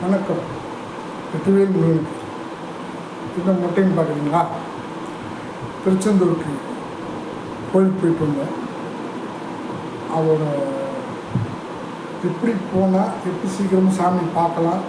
வணக்கம். வெற்றிவேல் முருகன். இந்த மொட்டைன்னு பார்க்குறீங்களா? திருச்செந்தூருக்கு கோயிலுக்கு போயிட்டு வந்தோம். அதோட எப்படி போனால் எப்படி சீக்கிரமாக சாமி பார்க்கலாம்,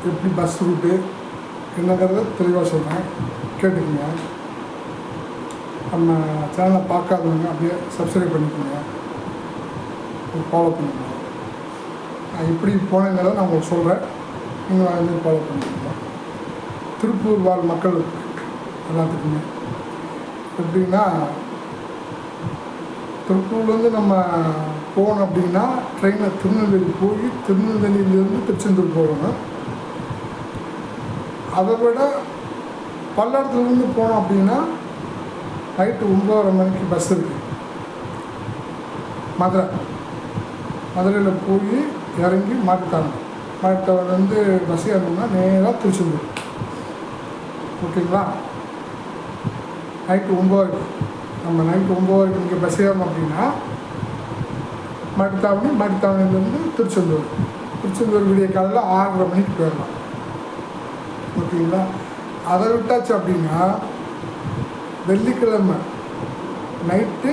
எப்படி பஸ் ரூட்டு என்னங்கிறத தெளிவாக சொல்கிறேன், கேட்டுக்கோங்க. நம்ம சேனலை பார்க்காதவங்க அப்படியே சப்ஸ்கிரைப் பண்ணிக்கோங்க, ஃபாலோ பண்ணிக்கோங்க. நான் எப்படி போனேங்கிறத நான் உங்களுக்கு சொல்கிறேன், நீங்கள் வந்து ஃபாலோ பண்ணிக்கோங்க. திருப்பூர் வாழ் மக்கள் எல்லாத்துக்குமே எப்படின்னா, திருப்பூர்லேருந்து நம்ம போகணும் அப்படின்னா ட்ரெயினில் திருநெல்வேலி போய் திருநெல்வேலியிலேருந்து திருச்செந்தூர் போகணும். அதை விட பல்லடத்துலேருந்து போனோம் அப்படின்னா நைட்டு 9:30 மணிக்கு பஸ் இருக்குது. மதுரையில் போய் இறங்கி மாட்டுத்தாவணிலேருந்து பஸ் ஏறணும்னா நேராக திருச்செந்தூர். ஓகேங்களா? நைட்டு 9 நம்ம நைட்டு 9 இங்கே பஸ் ஏறணும் அப்படின்னா மாட்டுத்தாவணிலேருந்து திருச்செந்தூர் விடிய காலையில் 6:30 மணிக்கு போயிடலாம். ஓகேங்களா? அதை விட்டாச்சு அப்படின்னா வெள்ளிக்கிழமை நைட்டு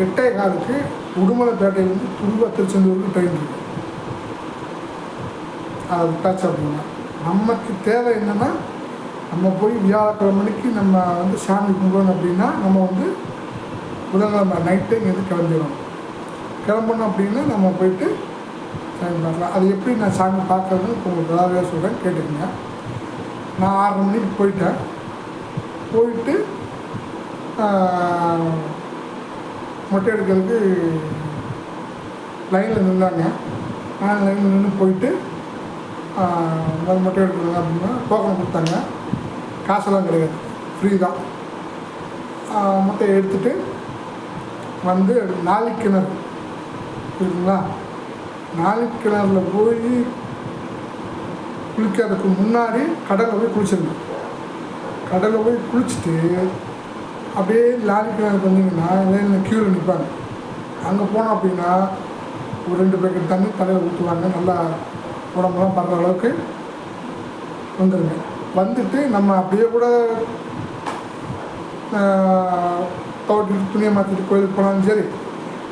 8:15 உடுமலைப்பேட்டையிலேருந்து திருச்செந்தூருக்கு ட்ரெயின் இருக்குது. அதை விட்டாச்சு அப்படின்னா நமக்கு தேவை என்னென்னா, நம்ம போய் வியாழக்கிழமைக்கு நம்ம வந்து சாமி கும்பிடணும் அப்படின்னா நம்ம வந்து புதன்கிழமை நைட்டு இங்கேருந்து கிளம்பணும் அப்படின்னா நம்ம போயிட்டு சாமி பார்க்கலாம். அது எப்படி நான் சாமி பார்க்குறதுன்னு இப்போ உங்களுக்கு நல்லாவே சொல்கிறேன், கேட்டுக்கோங்க. நான் 6:30 மணிக்கு போயிட்டு மொட்டை எடுக்கிறதுக்கு லைனில் நின்றாங்க. நான் லைனில் நின்று போயிட்டு மொட்டை எடுக்கிறாங்க அப்படின்னா டோக்கன் கொடுத்தாங்க. காசெல்லாம் கிடையாது, ஃப்ரீ தான். மொட்டையை எடுத்துகிட்டு வந்து நாளிக்கிணறு இருக்குங்களா, நாளிக்கிணறில் போய் குளிக்கிறதுக்கு முன்னாடி கடலில் போய் குளிச்சிடணும். கடலில் போய் குளிச்சுட்டு அப்படியே லாரிக்கிணறு வந்தீங்கன்னா லைனில் க்யூவில் நிற்பாங்க. அங்கே போனோம் அப்படின்னா ஒரு 2 பேக்கெட் தண்ணி தலையில் ஊற்றுவாங்க. நல்லா உடம்புலாம் படுற அளவுக்கு வந்துடுங்க. வந்துட்டு நம்ம அப்படியே கூட துவட்டிட்டு துணியை மாற்றிட்டு கோயிலுக்கு போனாலும் சரி,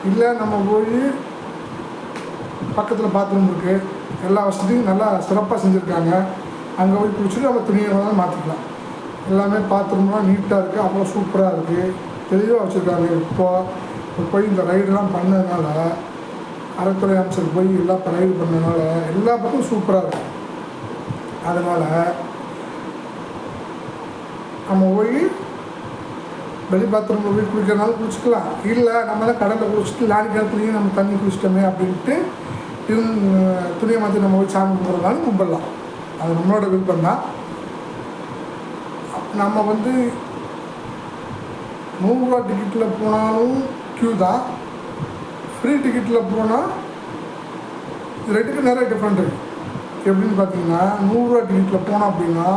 இல்லை நம்ம போய் பக்கத்தில் பாத்ரூம் இருக்குது, எல்லா வசதியும் நல்லா சிறப்பாக செஞ்சுருக்காங்க. அங்கே போய் குளிச்சுட்டு நம்ம துணியை வேணாலும் மாற்றிக்கலாம். எல்லாமே பாத்ரூம்லாம் நீட்டாக இருக்குது, அவ்வளோ சூப்பராக இருக்குது, தெளிவாக வச்சுருக்காங்க. இப்போ போய் இந்த ரைடெலாம் பண்ணதுனால, அறத்துறை அமைச்சர் போய் எல்லாம் இப்போ ரைடு பண்ணதுனால எல்லா பக்கமும் சூப்பராக இருக்குது. அதனால் நம்ம போய் வெளி பாத்ரூமில் போய் குளிக்கிறனாலும் குளிச்சுக்கலாம், இல்லை நம்மளாம் கடலில் குளிச்சுட்டு லாரி கிணத்துலையும் நம்ம தண்ணி குளிச்சிட்டோமே அப்படின்ட்டு துணியை மாற்றி நம்ம போய் சாமி கும்பிட்றதுனாலும் கும்பிடலாம். அது நம்மளோட விருப்பம் தான். நம்ம வந்து 100 ரூபா டிக்கெட்டில் போனாலும் க்யூ தான், ஃப்ரீ டிக்கெட்டில் போனால் ரெண்டுக்கு நிறைய டிஃப்ரெண்ட் இருக்குது. எப்படின்னு பார்த்தீங்கன்னா 100 ரூபா டிக்கெட்டில் போனோம் அப்படின்னா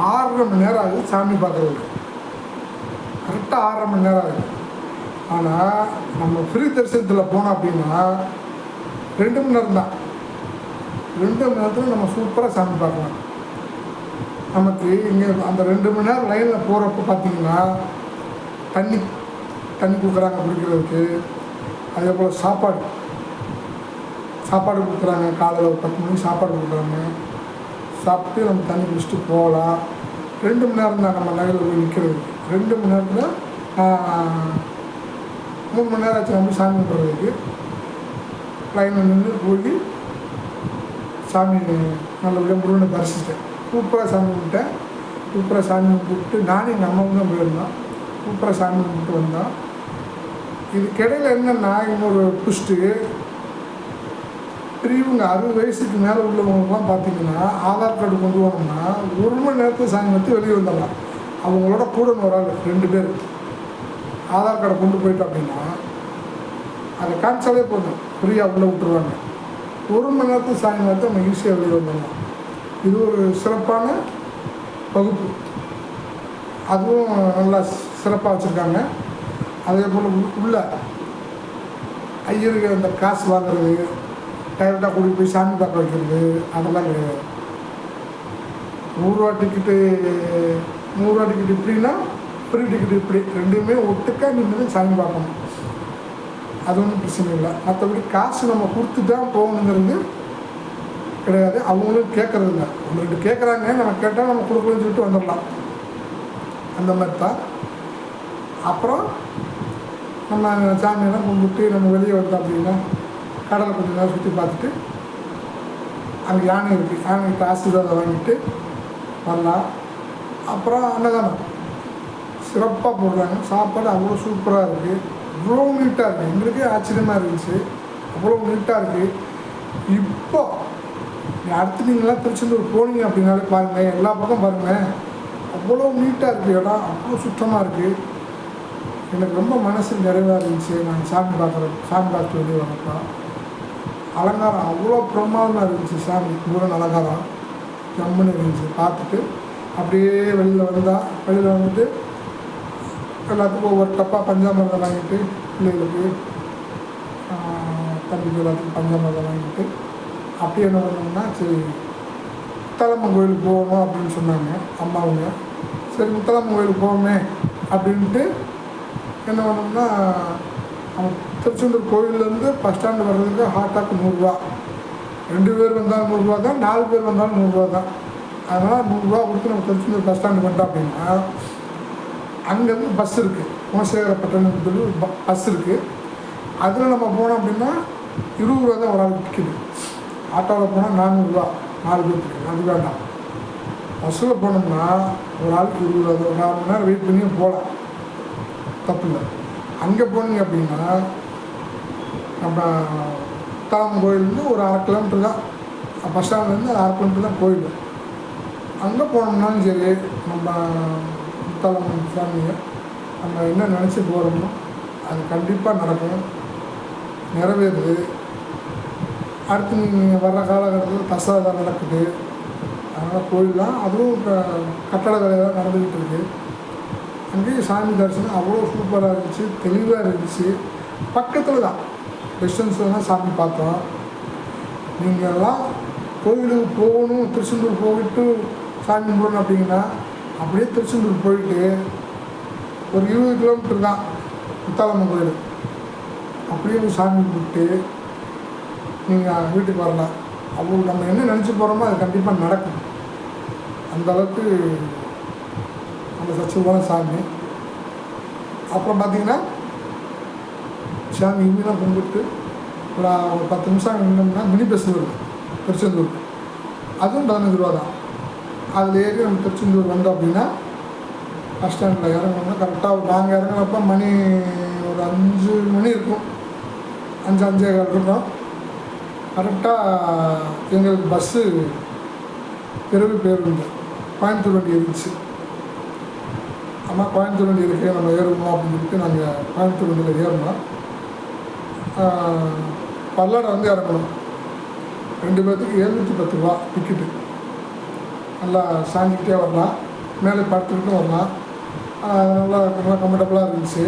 6:30 மணி நேரம் ஆகுது சாமி பார்க்குறதுக்கு, கரெக்டாக 6:30 மணி நேரம் ஆகுது. ஆனால் நம்ம ஃப்ரீ தரிசனத்தில் போனோம் அப்படின்னா 2 மணி நேரம் தான். 2 மணி நேரத்தில் நம்ம சூப்பராக சாமி பார்க்கலாம். நமக்கு இங்கே அந்த 2 மணி நேரம் லைனில் போகிறப்ப பார்த்திங்கன்னா தண்ணி கொடுக்குறாங்க குடிக்கிறதுக்கு. அதே போல் சாப்பாடு கொடுக்குறாங்க. காலையில் ஒரு 10 மணிக்கு சாப்பாடு கொடுக்குறாங்க. சாப்பிட்டு நம்ம தண்ணி குடிச்சிட்டு போகலாம். 2 மணி நேரம் தான் நம்ம லைனில் போய் நிற்கிறது. 2 மணி நேரத்தில் 3 மணி நேரம் ஆச்சு நம்ம சாமி கும்பிட்றதுக்கு. லைனில் நின்று போய் சாமி நல்லபடியாக முருகனை தரிசிச்சிட்டேன். சூப்பராக சாமி கும்பிட்டேன். சூப்பராக சாமி கும்பிட்டு நானும் எங்கள் அம்மாவும் தான் போயிருந்தோம். சூப்பராக சாமி கும்பிட்டு வந்தோம். இதுக்கிடையில் என்னென்னா இன்னொரு ட்விஸ்ட்டு, பெரியவங்க 60 வயசுக்கு மேலே உள்ளவங்களுக்குலாம் பார்த்திங்கன்னா ஆதார் கார்டு கொண்டு வரணும்னா 1 மணி நேரத்தில் சாமி வச்சு வெளியே வந்துடலாம். அவங்களோட கூட ஒரு ஆள் 2 பேர் ஆதார் கார்டை கொண்டு போயிட்டோம் அப்படின்னா அதை காமிச்சாலே போதும், ஃப்ரீயாக உள்ளே விட்டுருவாங்க. 1 மணி நேரத்தில் சாமி வச்சு நம்ம ஈஸியாக வெளியே வந்துடலாம். இது ஒரு சிறப்பான வகுப்பு, அதுவும் நல்லா சிறப்பாக வச்சுருக்காங்க. அதே போல் உள்ள ஐயருக்கு அந்த காசு வாங்குறது, டைரெக்டாக கூட்டிகிட்டு போய் சாமி பார்க்க வைக்கிறது அதெல்லாம் கிடையாது. 100 டிக்கெட்டு இப்படின்னா ஃப்ரீ டிக்கெட் இப்படி ரெண்டுமே ஒட்டுக்காக நின்று சாமி பார்க்கணும். அது ஒன்றும் பிரச்சனை இல்லை. மற்றபடி காசு நம்ம கொடுத்து தான் போகணுங்கிறது கிடையாது. அவங்களும் கேட்குறது இல்லை. 1-2 கேட்குறாங்க, நம்ம கேட்டால் நம்ம கொடுக்கணும்னு சொல்லிட்டு வந்துடலாம். அந்த மாதிரி தான். அப்புறம் நம்ம சாமியெல்லாம் கும்பிட்டு நம்ம வெளியே வந்தோம் அப்படின்னா கடலை கொஞ்சம் நேரம் சுற்றி பார்த்துட்டு அங்கே யானை இருக்குது, யானைகிட்ட ஆசீர்வாதம் வாங்கிட்டு வரலாம். அப்புறம் அன்னதானம் சிறப்பாக போடுறாங்க. சாப்பாடு அவ்வளோ சூப்பராக இருக்குது, இவ்வளோ நீட்டாக இருக்குது. எங்களுக்கே ஆச்சரியமாக இருந்துச்சு, அவ்வளோ நீட்டாக இருக்குது. இப்போ அடுத்து நீங்களாம் திருச்செந்தூர் போனீங்க அப்படின்னாலே பாருங்கள், எல்லா பக்கம் பாருங்கள், அவ்வளோ நீட்டாக இருக்குது. இடம் அவ்வளோ சுத்தமாக இருக்குது. எனக்கு ரொம்ப மனசு நிறைவாக இருந்துச்சு. நான் சாமி பார்த்து வெளியே வரப்போ அலங்காரம் அவ்வளோ பிரமாதமாக இருந்துச்சு. சாமி முருகன் அலங்காரம் ஜம்முன்னு இருந்துச்சு. பார்த்துட்டு அப்படியே வெளியில் வந்துட்டு எல்லாத்துக்கும் ஒவ்வொரு டப்பா பஞ்சாமிரதம் வாங்கிட்டு பிள்ளைகளுக்கு தம்பிக்கு எல்லாத்துக்கும் பஞ்சாமிரதம் வாங்கிட்டு அப்படியே என்ன பண்ணோம்னா, சரி முத்தாலம்மன் கோயிலுக்கு போகணும் அப்படின்னு சொன்னாங்க அம்மாவுங்க. சரி முத்தாலம்மன் கோயிலுக்கு போவோமே அப்படின்ட்டு என்ன பண்ணோம்னா, நம்ம திருச்செந்தூர் கோயிலேருந்து பஸ் ஸ்டாண்டு வர்றதுக்கு ஹாட்டாக்கு 100 ரூபா. 2 பேர் வந்தாலும் 100 ரூபா தான், 4 பேர் வந்தாலும் 100 ரூபா தான். அதனால் 100 ரூபா கொடுத்து நம்ம திருச்செந்தூர் பஸ் ஸ்டாண்டு வந்தோம் அப்படின்னா அங்கேருந்து பஸ் இருக்குது, குணசேகரப்பட்டினம்னு சொல்லி பஸ் இருக்குது. அதில் நம்ம போனோம் அப்படின்னா 20 ரூபா தான் ஒரு ஆளுக்கு டிக்கெட்டு. ஆட்டோவில் போனால் 400 ரூபா 4 பேருக்கு. அது வேண்டாம். பஸ்ஸில் போனோம்னா ஒரு ஆளுக்கு 20 ரூபா தான். ஒரு 4 மணி நேரம் வெயிட் பண்ணியும் போகலாம், தப்பு இல்லை. அங்கே போனீங்க அப்படின்னா நம்ம முத்தாலம்மன் கோயிலேருந்து ஒரு 1/2 கிலோமீட்டர் தான், பஸ் ஸ்டாண்ட்லேருந்து 1/2 கிலோமீட்டர் தான் கோயில். அங்கே போனோம்னாலும் சரி, நம்ம முத்தாலம்மன் சாமியை நம்ம என்ன நினச்சி போகிறோமோ அது கண்டிப்பாக நடக்கும், நிறைவேறுது. அடுத்து நீங்கள் வர்ற காலகட்டத்தில் தசரா நடக்குது. அதனால் கோயிலெலாம் அதுவும் இப்போ கட்டட வேலையெல்லாம் நடந்துக்கிட்டு இருக்குது. அங்கேயும் சாமி தரிசனம் அவ்வளோ சூப்பராக இருந்துச்சு, தெளிவாக இருந்துச்சு. பக்கத்தில் தான், டிஸ்டன்ஸில் தான் சாமி பார்த்தோம். நீங்கள்லாம் கோயிலுக்கு போகணும், திருச்செந்தூர் போயிட்டு சாமி கும்பிடணும் அப்படிங்கன்னா அப்படியே திருச்செந்தூர் போயிட்டு ஒரு 20 கிலோமீட்டர் தான் முத்தாலம்மன் கோயில், அப்படியே போய் சாமி கும்பிட்டு நீங்கள் வீட்டுக்கு வரலாம். அவ்வளோ நம்ம என்ன நினச்சி போகிறோமோ அது கண்டிப்பாக நடக்கும். அந்தளவுக்கு அந்த சச்சுவான சாமி. அப்புறம் பார்த்திங்கன்னா சாமி இங்கெல்லாம் கும்பிட்டு ஒரு 10 நிமிஷம் நின்னோம்னா மினி பஸ் வருது திருச்செந்தூருக்கு. அதுவும் 15 ரூபா தான். அதில் ஏறி நம்ம திருச்செந்தூர் வந்தோம் அப்படின்னா பஸ் ஸ்டாண்டில் இறங்கணும்னா கரெக்டாக நாங்கள் இறங்கினப்போ மணி ஒரு 5 மணி இருக்கும், 5-5:15 இருக்கும். கரெக்டாக எங்களுக்கு பஸ்ஸு பிறகு பேருந்து கோயம்புத்தூர் வண்டி இருந்துச்சு. ஆமாம், கோயம்புத்தூர் வண்டி இருக்குது, நம்ம ஏறணும் அப்படின்னு சொல்லிட்டு நாங்கள் கோயம்புத்தூர் வண்டியில் ஏறணும். பல்லடம் வந்து இறங்கணும். 2 பேர்த்துக்கு 710 ரூபா டிக்கெட்டு. நல்லா சாஞ்சிக்கிட்டே வரலாம், மேலே படுத்துக்கிட்டும் வரலாம். நல்லா கம்ஃபர்டபுளாக இருந்துச்சு.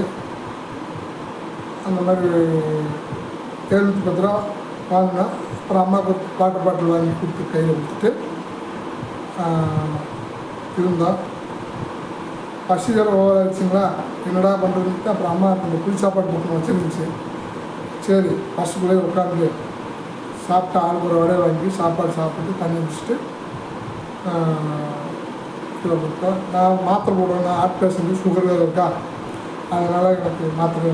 அந்த மாதிரி 710 ரூபா வாங்கினேன். அப்புறம் அம்மாவுக்கு வாட்டர் பாட்டில் வாங்கி கொடுத்து கையில் கொடுத்துட்டு இருந்தோம். பசி வேறு ஓவர் ஆகிடுச்சிங்களா, என்னடா பண்ணுறதுக்கு அப்புறம் அம்மா அந்த புளி சாப்பாடு போட்டு வச்சுருந்துச்சு. சரி பஸ்ஸுக்குள்ளே உட்காந்து சாப்பிட்டு ஆளுக்கு ஒரு வடை வாங்கி சாப்பாடு சாப்பிட்டு தண்ணி குடிச்சிட்டு கீழே கொடுத்தோம். நான் மாத்திரை போடுவேன், நான் ஹார்ட் பேஷண்ட்டு, சுகர் வேறு இருக்கா, அதனால் எனக்கு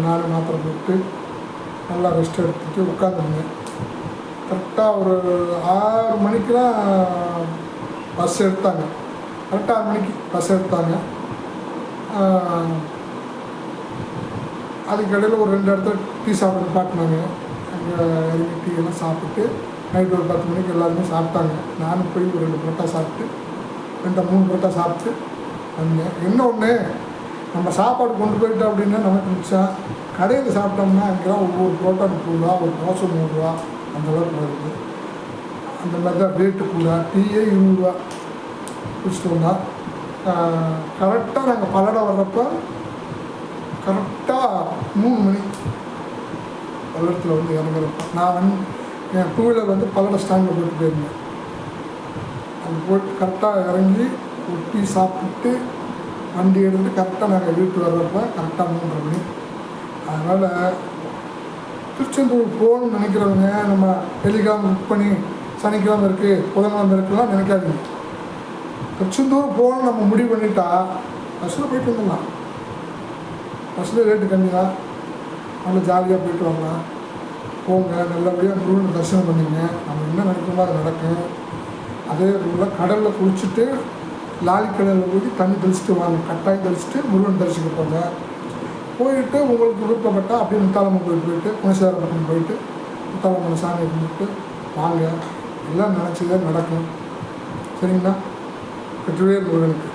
நானும் மாத்திரை போட்டு நல்லா ரெஸ்ட் எடுத்துகிட்டு உட்காந்துருந்தேன். கரெக்டாக ஒரு 6 மணிக்கெலாம் பஸ் எடுத்தாங்க. கரெக்டாக 6 மணிக்கு பஸ் எடுத்தாங்க. அதுக்கடையில் ஒரு 2 இடத்துல டீ சாப்பிட்டு பாட்டினாங்க. அங்கே இறங்கி டீ எல்லாம் சாப்பிட்டு நைட்டு ஒரு 10 மணிக்கு எல்லாருமே சாப்பிட்டாங்க. நானும் போய் ஒரு 2 பரோட்டா சாப்பிட்டு 2-3 பரோட்டா சாப்பிட்டு வந்தேன். என்ன ஒன்று, நம்ம சாப்பாடு கொண்டு போயிட்டோம் அப்படின்னா நமக்கு மிச்சம். கடையில் சாப்பிட்டோம்னா அங்கெல்லாம் ஒவ்வொரு பரோட்டா 30 ரூபா, ஒரு தோசை 100 ரூபா, அந்தளவுக்கு வருது. அந்த மாதிரி தான் ரேட்டு கூட. டீயே 20 ரூபா குடிச்சிட்டு வந்தோம். கரெக்டாக நாங்கள் பல்லடம் வர்றப்போ கரெக்டாக 3 மணி பல்லடத்தில் வந்து இறங்குறப்போ என் டூ வீலர் வந்து பல்லட ஸ்டாண்டில் போயிட்டு போயிருந்தேன். அங்கே போயிட்டு கரெக்டாக இறங்கி ஒட்டி சாப்பிட்டு வண்டி எடுத்துகிட்டு கரெக்டாக நாங்கள் வீட்டு வர்றப்ப கரெக்டாக 3:30 மணி. அதனால் திருச்செந்தூர் போகணும்னு நினைக்கிறவங்க நம்ம வெள்ளிக்கிழமை புக் பண்ணி சனிக்கிழமை இருக்குது புதன்கிழமை இருக்குலாம் நினைக்காதீங்க. திருச்செந்தூர் போகணும்னு நம்ம முடிவு பண்ணிட்டா பஸ்ஸில் போயிட்டு வந்துடலாம். பஸ்ஸில் ரேட்டு கம்மி தான், நல்லா ஜாலியாக போயிட்டு வரலாம். போங்க, நல்லபடியாக முருகனை தரிசனம் பண்ணிங்க. நம்ம என்ன நினைக்கிறோமோ அது நடக்கும். அதே போல் கடலில் குளிச்சுட்டு லாரி கடலில் போய் தண்ணி தெளிச்சுட்டு வாங்க, கட்டாயம் தெளிச்சுட்டு முருகன் தரிசிக்க போங்க. போயிட்டு உங்களுக்கு விருப்பப்பட்டால் அப்படியே முத்தாலம்மன் கோயில் போயிட்டு குணசேகரப்பட்டினம் போயிட்டு முத்தாலம்மன் சாமியை கும்பிட்டு வாங்க. எல்லாம் நினச்சதே நடக்கும். சரிங்களா? வெற்றிவேல் முருகனுக்கு.